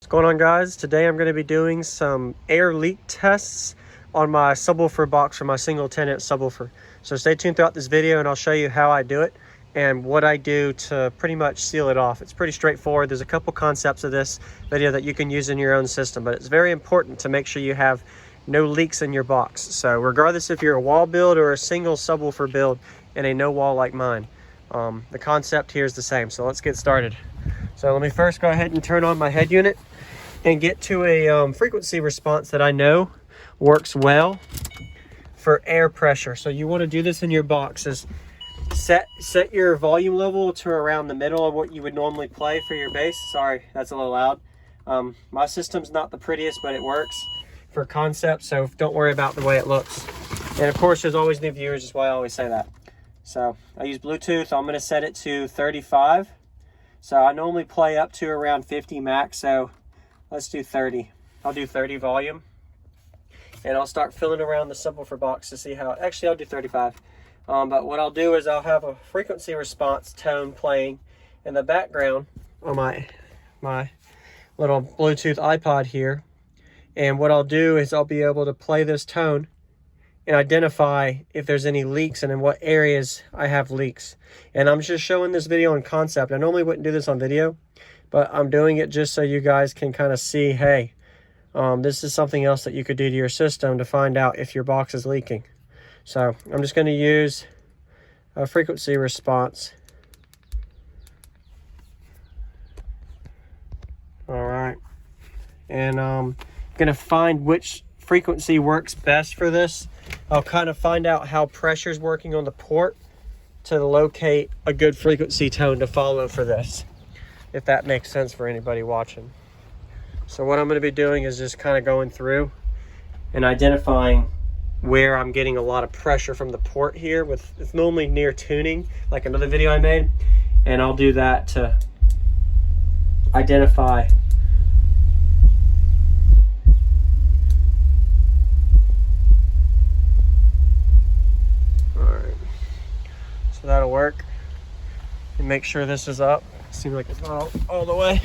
Going on, guys? Today I'm going to be doing some air leak tests on my subwoofer box for my single tenant subwoofer. So stay tuned throughout this video and I'll show you how I do it and what I do to pretty much seal it off. It's pretty straightforward. There's a couple concepts of this video that you can use in your own system, but it's very important to make sure you have no leaks in your box. So regardless if you're a wall build or a single subwoofer build in a no wall like mine, the concept here is the same. So let's get started. So let me first go ahead and turn on my head unit and get to a frequency response that I know works well for air pressure. So you want to do this in your box is set your volume level to around the middle of what you would normally play for your bass. Sorry, that's a little loud. My system's not the prettiest, but it works for concept, so don't worry about the way it looks. And of course, there's always new viewers, is why I always say that. So I use Bluetooth. I'm going to set it to 35. So I normally play up to around 50 max, so let's do 30. I'll do 30 volume. And I'll start filling around the subwoofer box to see how, actually I'll do 35. But what I'll do is I'll have a frequency response tone playing in the background on my little Bluetooth iPod here. And what I'll do is I'll be able to play this tone and identify if there's any leaks and in what areas I have leaks. And I'm just showing this video on concept. I normally wouldn't do this on video, but I'm doing it just so you guys can kind of see, hey, this is something else that you could do to your system to find out if your box is leaking. So I'm just going to use a frequency response. All right. And I'm going to find which frequency works best for this. I'll kind of find out how pressure is working on the port to locate a good frequency tone to follow for this, if that makes sense for anybody watching. So what I'm going to be doing is just kind of going through and identifying where I'm getting a lot of pressure from the port here. It's normally near tuning, like another video I made, and I'll do that to identify so that'll work. And make sure this is up. Seems like it's not all the way.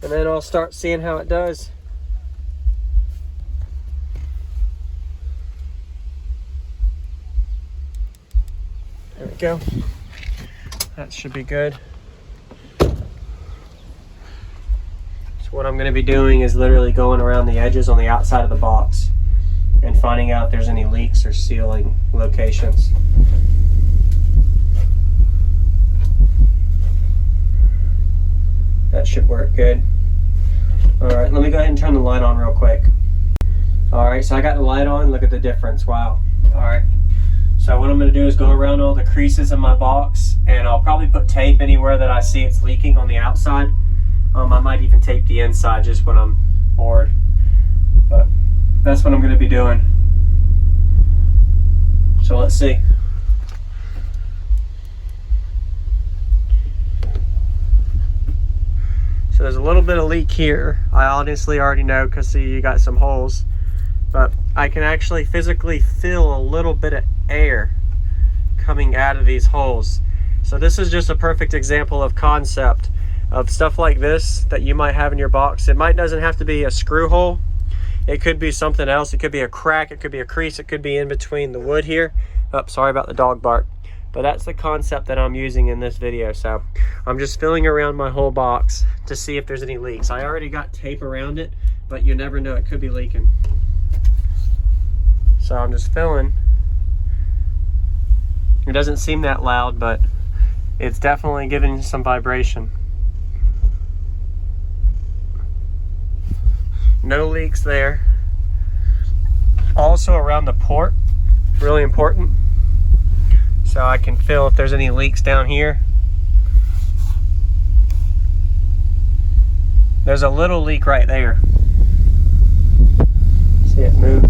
And then I'll start seeing how it does. There we go. That should be good. So what I'm going to be doing is literally going around the edges on the outside of the box and finding out if there's any leaks or sealing locations. That should work good. All right, let me go ahead and turn the light on real quick. All right, so I got the light on. Look at the difference. Wow. All right. So what I'm going to do is go around all the creases in my box, and I'll probably put tape anywhere that I see it's leaking on the outside. I might even tape the inside just when I'm bored. But that's what I'm going to be doing. So let's see. So there's a little bit of leak here. I honestly already know because see you got some holes, but I can actually physically feel a little bit of air coming out of these holes. So this is just a perfect example of concept of stuff like this that you might have in your box. It doesn't have to be a screw hole. It could be something else. It could be a crack. It could be a crease. It could be in between the wood here. Oh, sorry about the dog bark. But that's the concept that I'm using in this video. So I'm just filling around my whole box to see if there's any leaks. I already got tape around it, but you never know, it could be leaking. So I'm just filling. It doesn't seem that loud, but it's definitely giving some vibration. No leaks there. Also around the port, really important. So I can feel if there's any leaks down here. There's a little leak right there. See it move?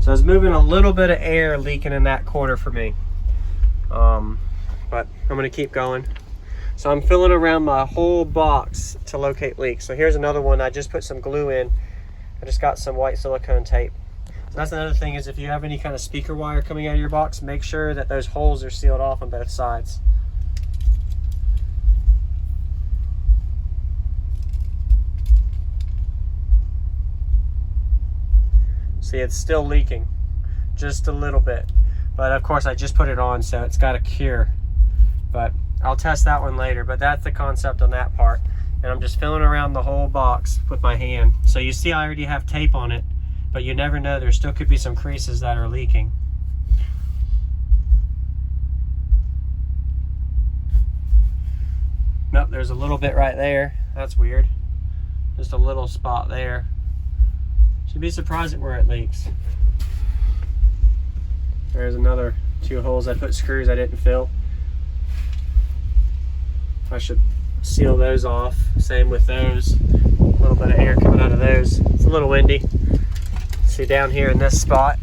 So it's moving a little bit of air leaking in that corner for me. But I'm gonna keep going. So I'm filling around my whole box to locate leaks. So here's another one. I just put some glue in. I just got some white silicone tape. So that's another thing is if you have any kind of speaker wire coming out of your box, make sure that those holes are sealed off on both sides. See, it's still leaking just a little bit, but of course I just put it on, so it's got to cure. But I'll test that one later. But that's the concept on that part. And I'm just filling around the whole box with my hand. So you see I already have tape on it, but you never know, there still could be some creases that are leaking. Nope, there's a little bit right there. That's weird. Just a little spot there. Should be surprised at where it leaks. There's another 2 holes I put screws I didn't fill. I should seal those off. Same with those. A little bit of air coming out of those. It's a little windy. See down here in this spot.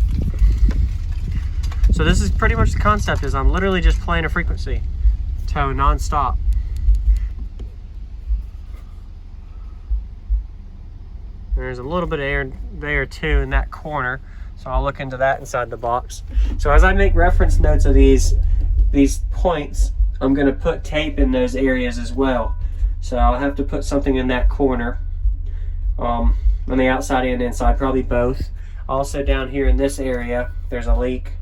So this is pretty much the concept, is I'm literally just playing a frequency tone non-stop. There's a little bit of air there too in that corner, so I'll look into that inside the box. So as I make reference notes of these points, I'm going to put tape in those areas as well. So I'll have to put something in that corner, on the outside and inside, probably both. Also down here in this area, there's a leak,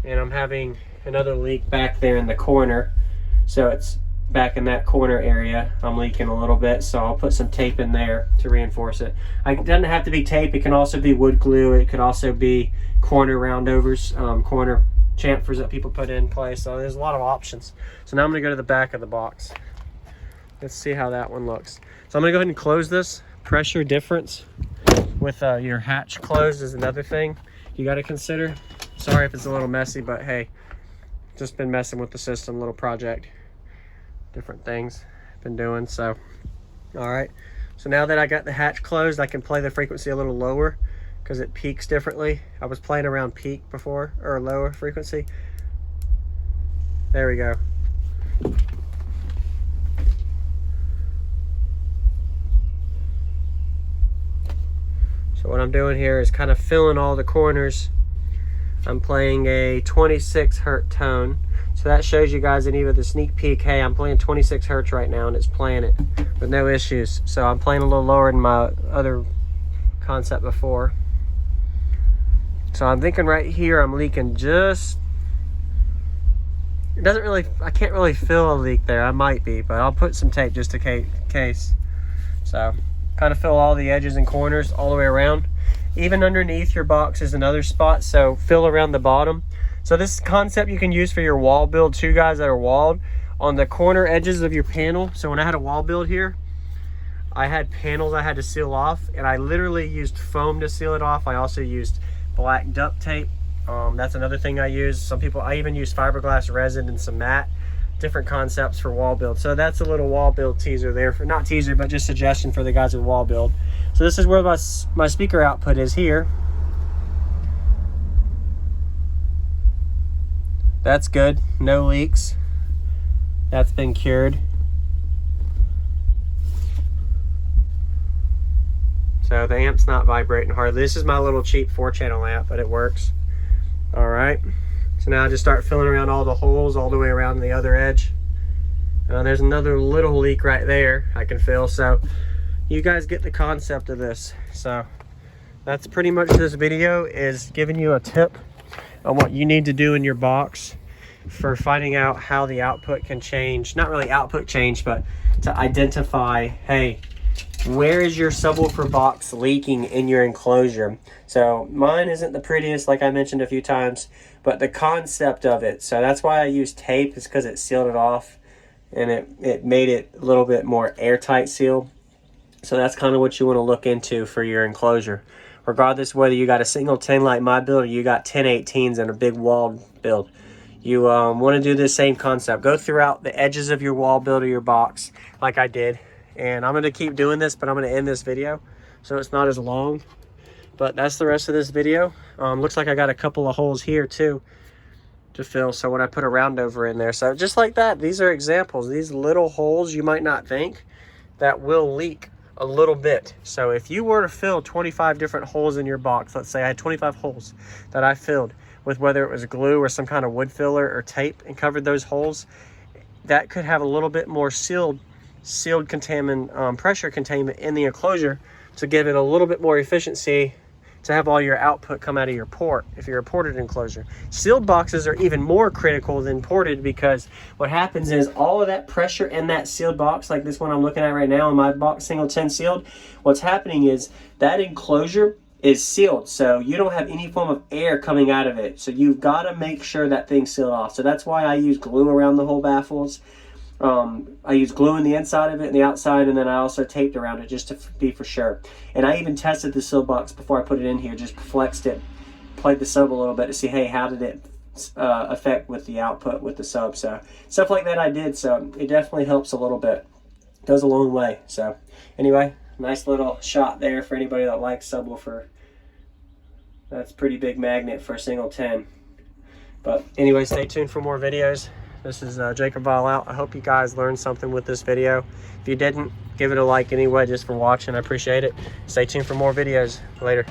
and I'm having another leak back there in the corner. So it's back in that corner area, I'm leaking a little bit, so I'll put some tape in there to reinforce it. It doesn't have to be tape, it can also be wood glue, it could also be corner roundovers, corner chamfers that people put in place. So there's a lot of options. So now I'm going to go to the back of the box. Let's see how that one looks. So I'm going to go ahead and close this. Pressure difference with your hatch closed is another thing you got to consider. Sorry if it's a little messy, but hey, just been messing with the system, little project. Different things I've been doing. So all right, so now that I got the hatch closed, I can play the frequency a little lower because it peaks differently. I was playing around peak before, or lower frequency. There we go. So what I'm doing here is kind of filling all the corners. I'm playing a 26 hertz tone. So that shows you guys in either the sneak peek, hey, I'm playing 26 hertz right now, and it's playing it with no issues. So I'm playing a little lower than my other concept before. So I'm thinking right here I'm leaking just, it doesn't really, I can't really feel a leak there. I might be, but I'll put some tape just in case. So kind of fill all the edges and corners all the way around. Even underneath your box is another spot, so fill around the bottom. So this concept you can use for your wall build too, guys, that are walled on the corner edges of your panel. So when I had a wall build here, I had panels I had to seal off, and I literally used foam to seal it off. I also used black duct tape. That's another thing I use. Some people, I even use fiberglass resin and some matte. Different concepts for wall build. So that's a little wall build teaser there, for not teaser, but just suggestion for the guys with wall build. So this is where my speaker output is here. That's good, no leaks. That's been cured. So the amp's not vibrating hardly. This is my little cheap 4-channel amp, but it works. All right. So now I just start filling around all the holes all the way around the other edge. There's another little leak right there I can fill. So you guys get the concept of this. So that's pretty much this video, is giving you a tip on what you need to do in your box for finding out how the output can change. Not really output change, but to identify, hey, where is your subwoofer box leaking in your enclosure? So mine isn't the prettiest, like I mentioned a few times, but the concept of it. So that's why I use tape, is because it sealed it off, and it made it a little bit more airtight seal. So that's kind of what you want to look into for your enclosure. Regardless whether you got a single 10 like my build, or you got 10/18s and a big walled build, you want to do the same concept. Go throughout the edges of your wall build or your box like I did. And I'm going to keep doing this, but I'm going to end this video so it's not as long. But that's the rest of this video. Looks like I got a couple of holes here too to fill, so when I put a roundover in there. So just like that, these are examples. These little holes you might not think that will leak a little bit. So if you were to fill 25 different holes in your box, let's say I had 25 holes that I filled with whether it was glue or some kind of wood filler or tape, and covered those holes, that could have a little bit more sealed containment, pressure containment in the enclosure to give it a little bit more efficiency to have all your output come out of your port if you're a ported enclosure. Sealed boxes are even more critical than ported, because what happens is all of that pressure in that sealed box, like this one I'm looking at right now in my box, single 10 sealed, what's happening is that enclosure is sealed, so you don't have any form of air coming out of it. So you've got to make sure that thing's sealed off. So that's why I use glue around the whole baffles. I use glue in the inside of it and the outside, and then I also taped around it just to be for sure. And I even tested the sealed box before I put it in here, just flexed it, played the sub a little bit to see, hey, how did it affect with the output with the sub. So stuff like that I did, so it definitely helps a little bit. It goes a long way. So anyway, nice little shot there for anybody that likes subwoofer. That's a pretty big magnet for a single 10. But anyway, stay tuned for more videos. This is Jacob Vile out. I hope you guys learned something with this video. If you didn't, give it a like anyway, just for watching. I appreciate it. Stay tuned for more videos. Later.